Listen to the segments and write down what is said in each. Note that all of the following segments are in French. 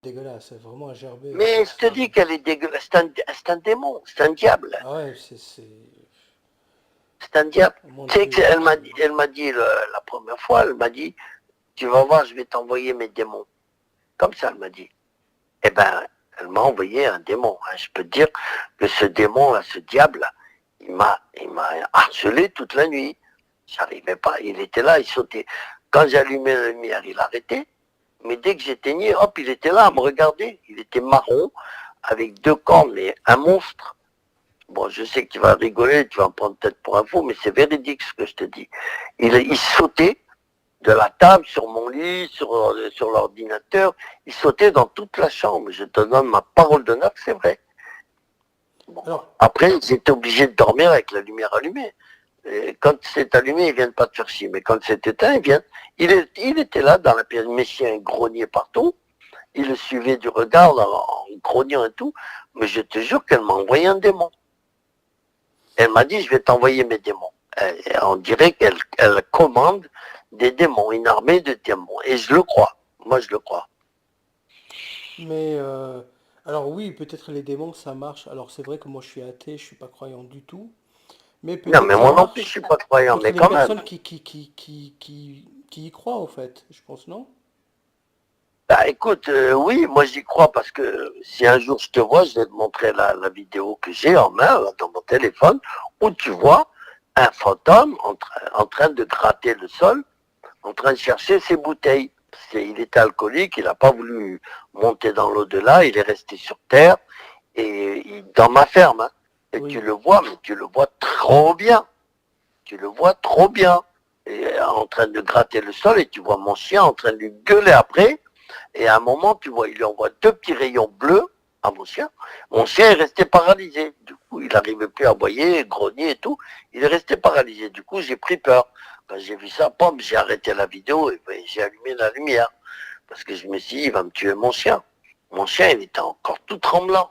dégueulasse, c'est vraiment à gerber. Mais je te dis qu'elle est dégueulasse. C'est un démon, c'est un diable. Ah ouais, C'est un diable. mon Tu sais Dieu, qu'elle mon m'a Dieu. dit, la première fois, elle m'a dit, tu vas voir, je vais t'envoyer mes démons. Comme ça, elle m'a dit. Eh ben, elle m'a envoyé un démon. Hein. Je peux te dire que ce démon-là, ce diable-là, il m'a harcelé toute la nuit. J'arrivais pas. Il était là, il sautait. Quand j'allumais la lumière, il arrêtait. Mais dès que j'éteignais, hop, il était là à me regarder. Il était marron, avec deux cornes, mais un monstre. Bon, je sais que tu vas rigoler, tu vas me prendre peut-être pour un fou, mais c'est véridique ce que je te dis. Il sautait de la table, sur mon lit, sur l'ordinateur. Il sautait dans toute la chambre. Je te donne ma parole d'honneur que c'est vrai. Bon. Alors, Après, j'étais obligé de dormir avec la lumière allumée. Et quand c'est allumé, ils viennent pas te faire chier. Mais quand c'est éteint, ils viennent. Il était là dans la pièce. Mes chiens grognaient partout. Il le suivait du regard en grognant et tout. Mais je te jure qu'elle m'a envoyé un démon. Elle m'a dit, je vais t'envoyer mes démons. On dirait qu'elle commande des démons, une armée de démons. Et je le crois. Moi, je le crois. mais alors oui, peut-être les démons, ça marche. Alors c'est vrai que moi je suis athée, je suis pas croyant du tout, mais Non, peut-être mais ça moi non plus, je marche suis pas croyant, contre mais les quand même. personnes qui y croient, au fait, je pense, non? Bah écoute, oui, moi j'y crois parce que si un jour je te vois, je vais te montrer la vidéo que j'ai en main là, dans mon téléphone, où tu vois un fantôme en train de gratter le sol, en train de chercher ses bouteilles. Il était alcoolique, il n'a pas voulu monter dans l'au-delà, il est resté sur terre, et dans ma ferme. Hein. Et tu Oui. le vois, mais tu le vois trop bien. Tu le vois trop bien. Et, en train de gratter le sol, et tu vois mon chien en train de lui gueuler après. Et à un moment, tu vois, il lui envoie deux petits rayons bleus à mon chien. Mon chien est resté paralysé. Du coup, il n'arrivait plus à aboyer, grogner et tout. Il est resté paralysé. Du coup, j'ai pris peur. Quand j'ai vu ça, pomme, j'ai arrêté la vidéo et ben, j'ai allumé la lumière. Parce que je me suis dit, il va me tuer mon chien. Mon chien, il était encore tout tremblant.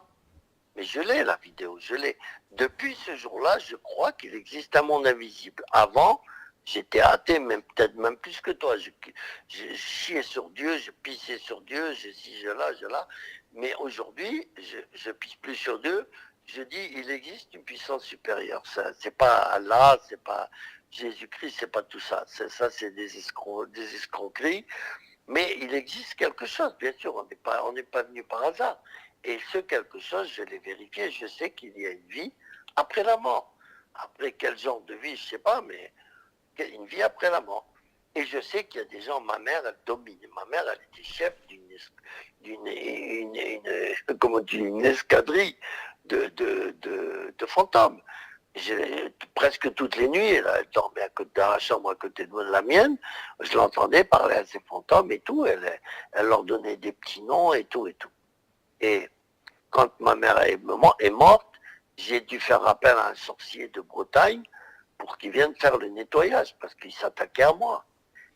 Mais je l'ai, la vidéo, je l'ai. Depuis ce jour-là, je crois qu'il existe un monde invisible. Avant, j'étais athée, même peut-être même plus que toi. Je chiais sur Dieu, je pissais sur Dieu, je ci, je là. Mais aujourd'hui, je pisse plus sur Dieu. Je dis, il existe une puissance supérieure. Ça, c'est pas Allah, c'est pas Jésus-Christ, c'est pas tout ça. Ça, c'est des escroqueries. Mais il existe quelque chose, bien sûr, on n'est pas venu par hasard. Et ce quelque chose, je l'ai vérifié, je sais qu'il y a une vie après la mort. Après quel genre de vie, je ne sais pas, mais une vie après la mort. Et je sais qu'il y a des gens, ma mère, elle domine. Ma mère, elle était chef d'une escadrille de fantômes. Presque toutes les nuits, elle dormait dans la chambre à côté de la mienne, je l'entendais parler à ses fantômes et tout, elle leur donnait des petits noms et tout et tout. Et quand ma mère est morte, j'ai dû faire appel à un sorcier de Bretagne pour qu'il vienne faire le nettoyage, parce qu'il s'attaquait à moi.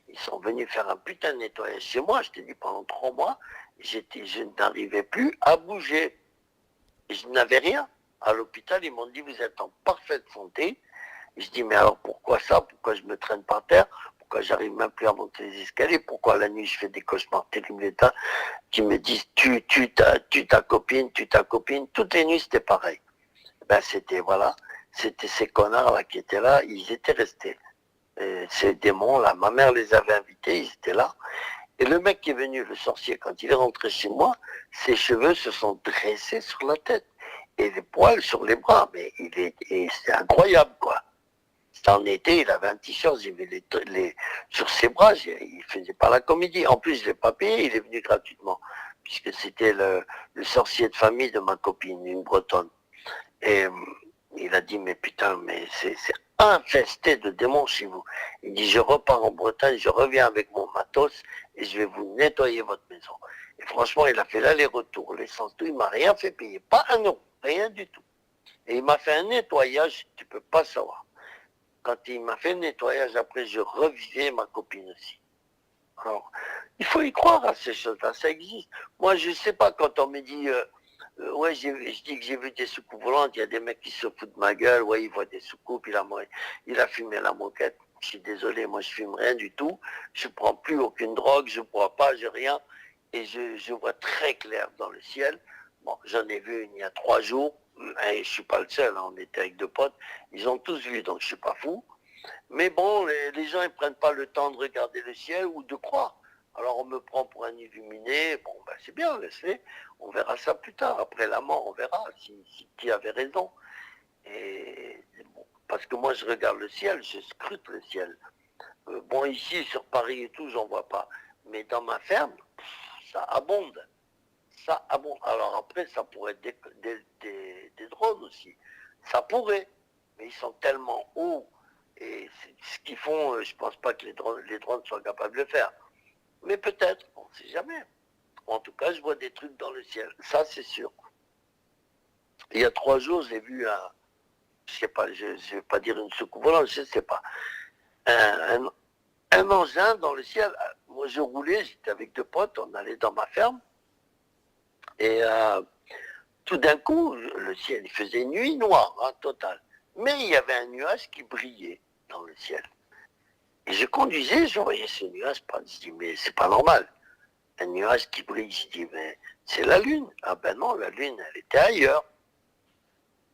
Ils sont venus faire un putain de nettoyage chez moi, je t'ai dit, pendant 3 mois, je n'arrivais plus à bouger. Et je n'avais rien. À l'hôpital, ils m'ont dit, vous êtes en parfaite santé. Et je dis, mais alors pourquoi ça? Pourquoi je me traîne par terre? Pourquoi j'arrive même plus à monter les escaliers? Pourquoi la nuit je fais des cauchemars terribles états qui me disent, tu ta copine, tu ta copine. Toutes les nuits c'était pareil. Ben c'était, voilà, c'était ces connards là qui étaient là, ils étaient restés. Et ces démons là, ma mère les avait invités, ils étaient là. Et le mec qui est venu, le sorcier, quand il est rentré chez moi, ses cheveux se sont dressés sur la tête et les poils sur les bras. Mais c'est incroyable, quoi. C'était en été, il avait un t-shirt, j'ai vu sur ses bras, il faisait pas la comédie. En plus, je l'ai pas payé, il est venu gratuitement, puisque c'était le sorcier de famille de ma copine, une bretonne. Et il a dit, mais putain, mais c'est infesté de démons chez vous. Il dit, je repars en Bretagne, je reviens avec mon matos et je vais vous nettoyer votre maison. Et franchement, il a fait l'aller-retour, l'essence, tout, il m'a rien fait payer, pas un euro, rien du tout. Et il m'a fait un nettoyage, tu peux pas savoir. Quand il m'a fait le nettoyage, après, je revivais ma copine aussi. Alors, il faut y croire à ces choses-là, ça existe. Moi, je sais pas, quand on me dit, ouais, je dis que j'ai vu des soucoupes volantes, il y a des mecs qui se foutent de ma gueule, ouais, ils voient des soucoupes, il a fumé la moquette. Je suis désolé, moi je fume rien du tout, je prends plus aucune drogue, je bois pas, j'ai rien. et je vois très clair dans le ciel. Bon, j'en ai vu il y a 3 jours, et je ne suis pas le seul, hein, on était avec 2 potes, ils ont tous vu, donc je ne suis pas fou. Mais bon, les gens, ils ne prennent pas le temps de regarder le ciel ou de croire. Alors on me prend pour un illuminé, bon ben c'est bien, laisse-les, on verra ça plus tard, après la mort, on verra si qui avait raison. Et bon, parce que moi je regarde le ciel, je scrute le ciel. Bon, ici sur Paris et tout, j'en vois pas. Mais dans ma ferme, ça abonde. Ça abonde. Alors après, ça pourrait être des drones aussi. Ça pourrait. Mais ils sont tellement hauts. Et ce qu'ils font, je pense pas que les drones soient capables de le faire. Mais peut-être, on ne sait jamais. En tout cas, je vois des trucs dans le ciel. Ça, c'est sûr. Il y a 3 jours, j'ai vu je sais pas, je ne vais pas dire une soucoupe volante, je ne sais pas. Un, un, un engin dans le ciel. Moi, je roulais, j'étais avec 2 potes, on allait dans ma ferme. Et tout d'un coup, le ciel, il faisait nuit noire, hein, totale. Mais il y avait un nuage qui brillait dans le ciel. Et je conduisais, je voyais ce nuage, je dis, mais c'est pas normal. Un nuage qui brille, je dis, mais c'est la lune. Ah ben non, la lune, elle était ailleurs.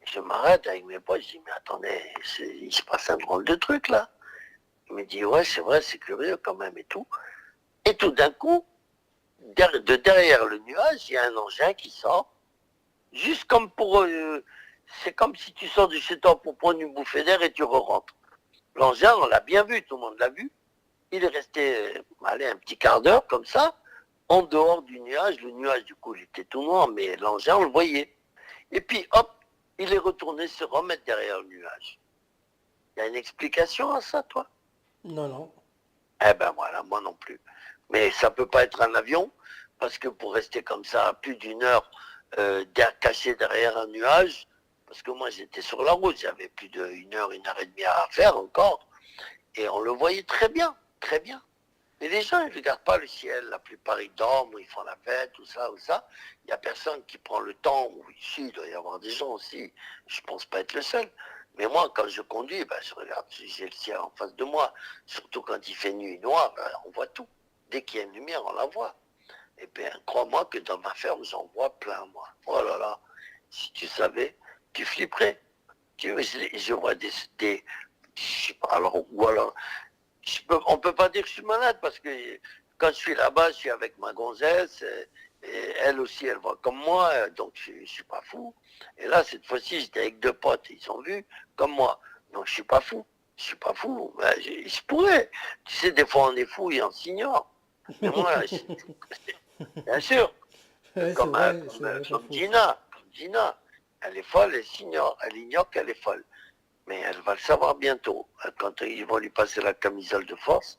Je m'arrête avec mes potes, je dis, mais attendez, il se passe un drôle de truc là. Il me dit, ouais, c'est vrai, c'est curieux quand même et tout. Et tout d'un coup, de derrière le nuage, il y a un engin qui sort, juste comme pour... c'est comme si tu sors de chez toi pour prendre une bouffée d'air et tu re-rentres. L'engin, on l'a bien vu, tout le monde l'a vu. Il est resté, allez, un petit quart d'heure comme ça, en dehors du nuage. Le nuage, du coup, il était tout noir, mais l'engin, on le voyait. Et puis, hop, il est retourné se remettre derrière le nuage. Il y a une explication à ça, toi? Non, non. Eh ben voilà, moi non plus. Mais ça peut pas être un avion, parce que pour rester comme ça plus d'une heure caché derrière un nuage, parce que moi j'étais sur la route, j'avais plus d'une heure et demie à faire encore, et on le voyait très bien, très bien. Mais les gens, ils ne regardent pas le ciel, la plupart ils dorment, ou ils font la fête, tout ça, ou ça. Il n'y a personne qui prend le temps, ou ici, il doit y avoir des gens aussi, je ne pense pas être le seul. Mais moi, quand je conduis, ben, je regarde si j'ai le ciel en face de moi, surtout quand il fait nuit noire, ben, on voit tout. Dès qu'il y a une lumière, on la voit. Et bien, crois-moi que dans ma ferme, j'en vois plein, moi. Oh là là, si tu savais, tu flipperais. Je vois je sais pas, alors, ou alors, on ne peut pas dire que je suis malade parce que quand je suis là-bas, je suis avec ma gonzesse et elle aussi, elle voit comme moi, donc je ne suis pas fou. Et là, cette fois-ci, j'étais avec 2 potes, ils ont vu comme moi. Donc je ne suis pas fou. Je ne suis pas fou. Ben, je pourrais. Tu sais, des fois, on est fou et on s'ignore. Mais moi, bien sûr, Ouais, comme, c'est vrai, pas comme faux. Gina, elle est folle, elle s'ignore, elle ignore qu'elle est folle. Mais elle va le savoir bientôt, quand ils vont lui passer la camisole de force.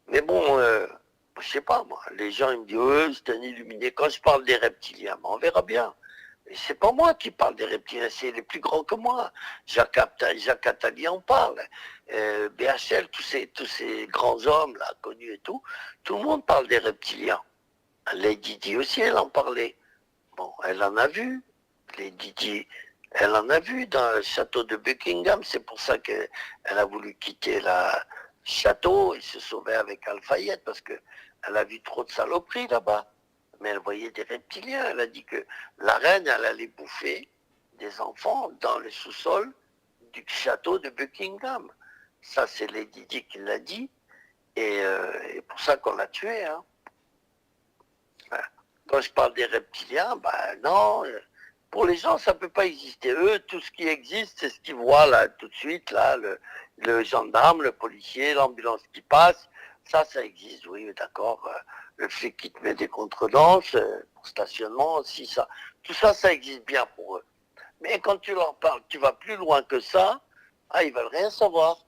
Mais bon, je sais pas moi, les gens ils me disent c'est un illuminé. Quand je parle des reptiliens, on verra bien. Mais c'est pas moi qui parle des reptiliens, c'est les plus grands que moi. Jacques Attali en parle. BHL, tous ces grands hommes là, connus et tout le monde parle des reptiliens. Lady Di aussi, elle en parlait. Bon, elle en a vu. Lady Di, elle en a vu dans le château de Buckingham. C'est pour ça qu'elle a voulu quitter le château et se sauver avec Alfayette, parce qu'elle a vu trop de saloperies là-bas. Mais elle voyait des reptiliens. Elle a dit que la reine, elle allait bouffer des enfants dans le sous-sol du château de Buckingham. Ça, c'est Lady Di qui l'a dit. Et pour ça qu'on l'a tué. Hein. Quand je parle des reptiliens, ben non, pour les gens, ça ne peut pas exister. Eux, tout ce qui existe, c'est ce qu'ils voient là, tout de suite, là, le gendarme, le policier, l'ambulance qui passe. Ça existe, oui, d'accord. Le flic qui te met des contredanses, pour stationnement aussi, ça. Tout ça, ça existe bien pour eux. Mais quand tu leur parles, tu vas plus loin que ça, ils veulent rien savoir.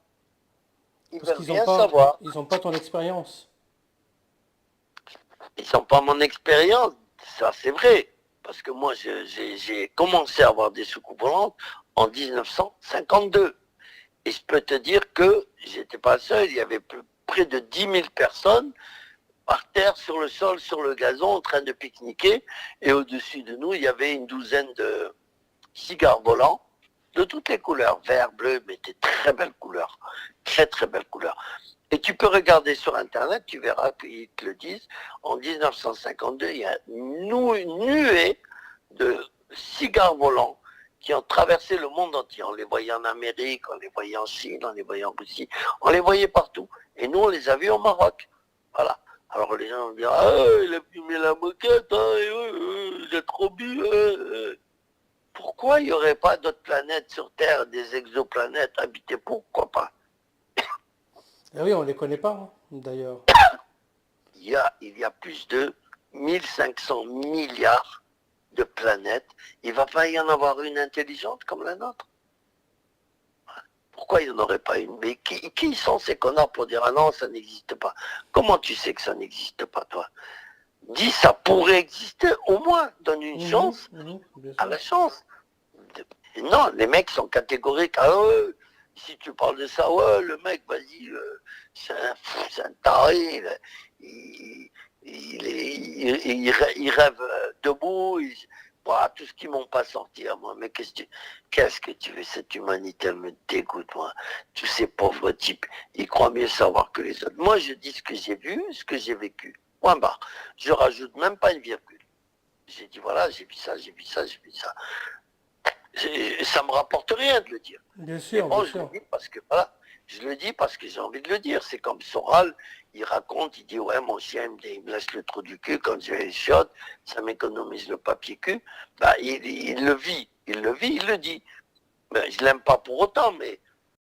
Ils Parce veulent qu'ils n'ont rien pas, savoir. ils ont pas ton expérience. Ils sont pas mon expérience, ça c'est vrai. Parce que moi, j'ai commencé à avoir des soucoupes volantes en 1952. Et je peux te dire que j'étais pas seul, il y avait près de 10 000 personnes par terre, sur le sol, sur le gazon, en train de pique-niquer. Et au-dessus de nous, il y avait une douzaine de cigares volants de toutes les couleurs, vert, bleu, mais des très belles couleurs. Très, très belles couleurs. Et tu peux regarder sur Internet, tu verras qu'ils te le disent. En 1952, il y a une nuée de cigares volants qui ont traversé le monde entier. On les voyait en Amérique, on les voyait en Chine, on les voyait en Russie, on les voyait partout. Et nous, on les a vus au Maroc. Voilà. Alors les gens vont dire, ah, il a fumé la moquette, hein, il a trop bu. Pourquoi il n'y aurait pas d'autres planètes sur Terre, des exoplanètes habitées? Pourquoi pas? Ah oui, on les connaît pas, hein, d'ailleurs. Il y a plus de 1500 milliards de planètes. Il ne va pas y en avoir une intelligente comme la nôtre. Pourquoi il n'y en aurait pas une? Mais qui sont ces connards pour dire ah non, ça n'existe pas? Comment tu sais que ça n'existe pas, toi? Dis ça pourrait exister, au moins, donne une chance Bien à sûr. la chance. Non, les mecs sont catégoriques. Ah ouais, si tu parles de ça, ouais, le mec, vas-y, c'est un taré, il rêve debout, voilà, tout ce qu'ils m'ont pas sorti à moi. Mais qu'est-ce que tu veux? Cette humanité, elle me dégoûte, moi. Tous ces pauvres types, ils croient mieux savoir que les autres. Moi, je dis ce que j'ai vu, ce que j'ai vécu. Point barre. Je rajoute même pas une virgule. J'ai dit, voilà, j'ai vu ça, j'ai vu ça, j'ai vu ça. Ça me rapporte rien de le dire. Bien Mais sûr, bien bon, je le sûr. dis parce que voilà, je le dis parce que j'ai envie de le dire. C'est comme Soral, il raconte, il dit ouais, mon chien il me laisse le trou du cul quand j'ai les chiottes, ça m'économise le papier cul. Bah, il le vit, il le dit. Ben, je l'aime pas pour autant, mais